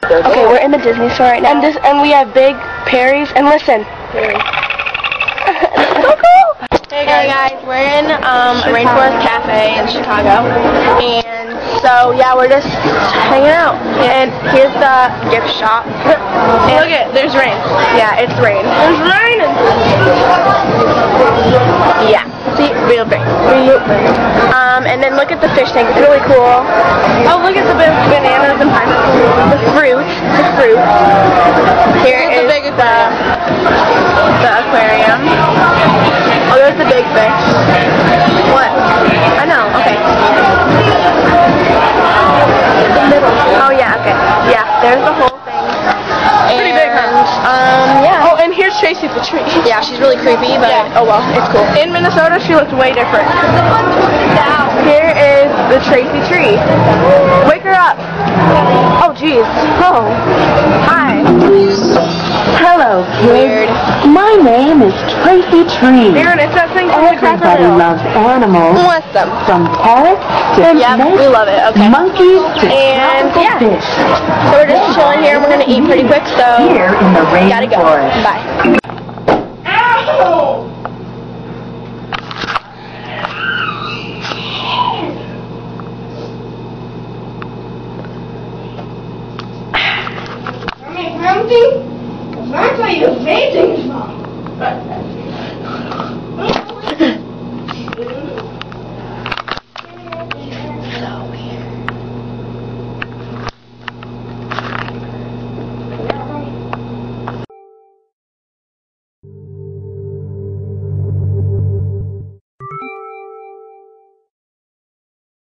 Okay, we're in the Disney store right now. And we have big Perry's. And listen. So cool! Hey guys, we're in Rainforest Cafe in Chicago. And so, yeah, we're just hanging out. And here's the gift shop. And look at, there's rain. Yeah, it's rain. It's raining! Yeah, see, real rain. And then look at the fish tank. It's really cool. Oh, look at the bananas and pineapples. The fruit. Here is the aquarium. Oh, there's the big fish. What? I know. Okay. Oh yeah. Okay. Yeah. There's the whole thing. Pretty big, huh? Yeah. Oh, and here's Tracy the tree. Yeah, she's really creepy, but yeah. Oh well, it's cool. In Minnesota, she looks way different. Here is the Tracy tree. Wake her up. Oh jeez. Oh. Hi. Hello, kids. My name is Tracy Tree. Aaron, it's that thing from the Everybody loves animals. What's them? From parrots to Yep, snakes, we love it. Okay. monkeys to And tropical yeah. fish. So we're just chilling here and we're gonna eat pretty quick, so Here in the gotta go. rainforest. Bye.